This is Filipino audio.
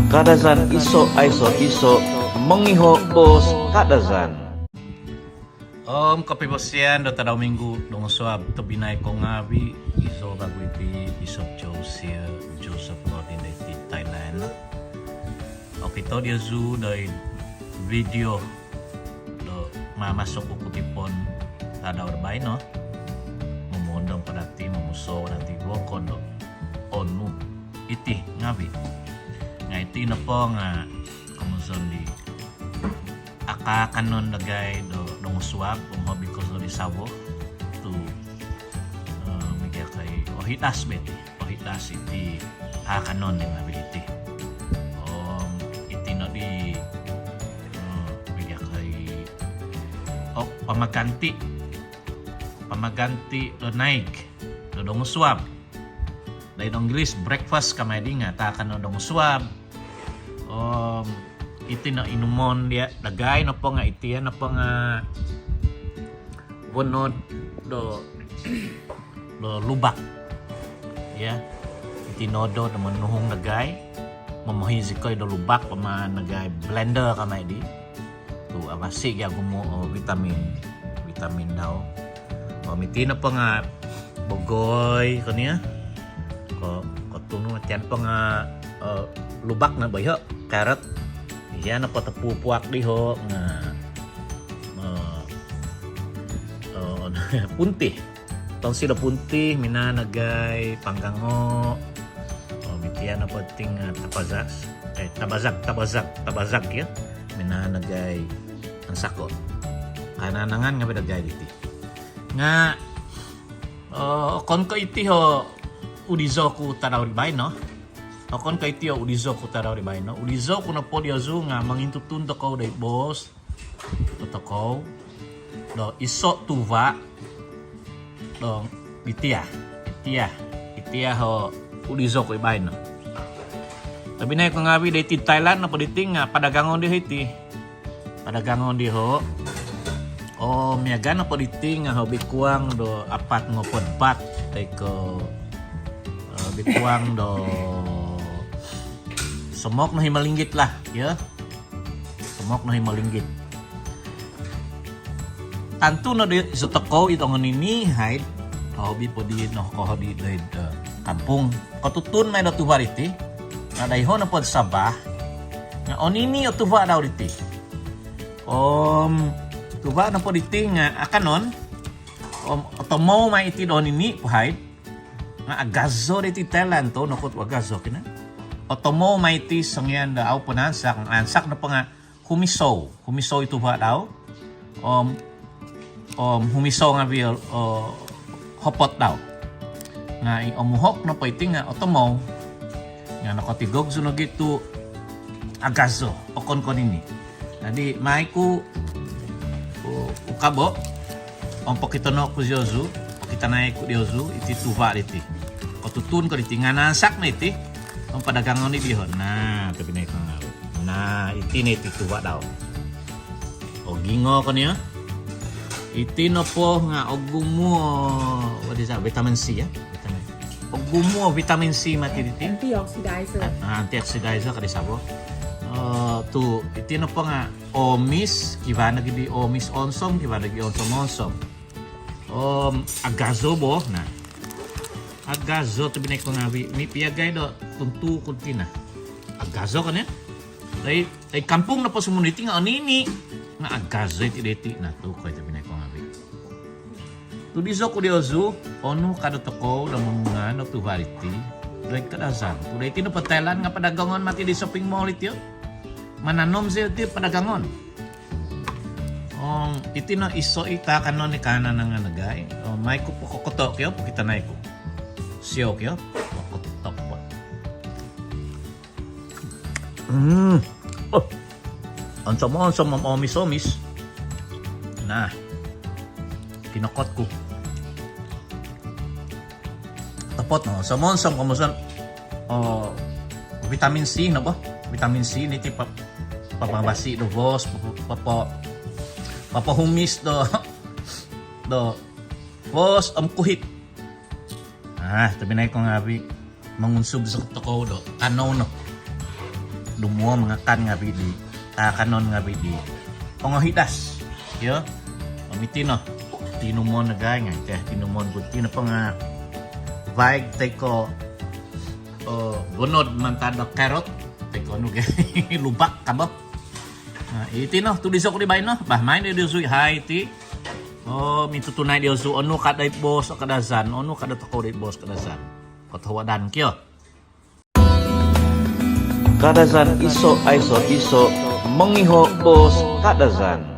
Kadazan iso aiso iso mengiho bos kadazan. Kopi bosian do tadaw minggu dong suab to binay ko ngabi iso bago iti Bishop Joseph Lodin di Thailand. To dia zu dari video do mamasok ko kutipon tadaw bay no. Memondong padati memuso dati bokon do onu iti ngabi. Nga iti na po nga kumuson di akakanon lagay do donguswag kung hobi ko di sabo to migya kay ohitas beti ohitas iti akanon ng ability iti no di migya kay pamaganti do naik do donguswag dahil English breakfast kamay di nga takano donguswag iti na inumon dia lagay na po nga iti na po nga bunod do lubak ya iti nodo na manuhong lagay mamuhizi ko do lubak pama nagay blender kamay di to abasi ya gumo vitamin daw iti na po nga bogoy kaniya ko tuno tiyan po nga lubak na bayo carrot yan na po tapupuak di ho nga punti tong sila punti minanagay panggango mitiyan na po ting tabazak ya minanagay ang sako kananangan nga bidagay diti nga kon ko iti ho udizo ku tanaw ribay no akon kay tiyo ulizo ko taraw ribay no ulizo ko na po diazu nga mangintutun ko day boss totoko do iso tuva do itia ho ulizo ko ibay no tabi na ko ngabi day ti Thailand na paditing nga padagangon di iti padagangon di ho miyaga na paditing nga ho bikuang do apat ngo podpat day ko bikuang do semok na himalinggit lah ya semok na himalinggit tantu na di sa toko itong nini hide hobi po di no ko di kampung katutun may natuwa riti na dayho na pod sabah nga onini o tuwa daw riti tuwa na po riti nga akanon otomo may iti do nini po hide nga agazo riti Thailand to nakot agazo kina otomo maiti sangyan daw punansak ang ansak na pa nga humiso ito ba daw humiso nga bil hopot daw nga omuhok na pa iti nga otomo nga nakotigog sunog ito agazo okon ko nini nadi may ku ukabo pokito no ku Jozu pokita na ku Jozu iti tuba iti otutun ko iti nga nansak na iti ang padagangon ni bihon na kabinay ko nga na iti na iti tuwa daw o gingo ko niya iti no po nga og gumo what is that vitamin C ya og gumo vitamin C matiti antioxidizer kadi sabo to iti no po nga omis kiba nagidi omis onsom kiba nagidi onsom agazobo na agazo to binay ko nga mi piyagay do tuntu kuntina agazo kanya ay kampung na po sumuniti nga onini nga agazo iti deti na to ko ito binay ko nga to dizo ko diozu onu kada toko da mga no to varity like kadazan to deti no patelan nga padagangon mati di shopping mall iti mananom siya iti padagangon iti no iso ita kanon ni kana nga nagay may ko po kokoto kyo kita na ko siok yo top po ansam omis nah kinakot ko tapot no samonsam kamusan vitamin C na ba vitamin C niti papabasi do boss papahumis do boss kuhit tabi na ko nga mangunsub sa toko do tanaw no dumuo mengakan nga bidi kanon nga bidi pangahidas yo pamitino tinumon na gay nga kaya tinumon buti na pa nga vaig teko gunod man tado carrot teko ano gay lubak ka ba iti no tuliso ko di bay no bah main di sui hai ti mitutunay di su ono kada bos kadasan ono kada toko di bos kadasan katawadan kyo Kadazan iso mengiho bos kadazan.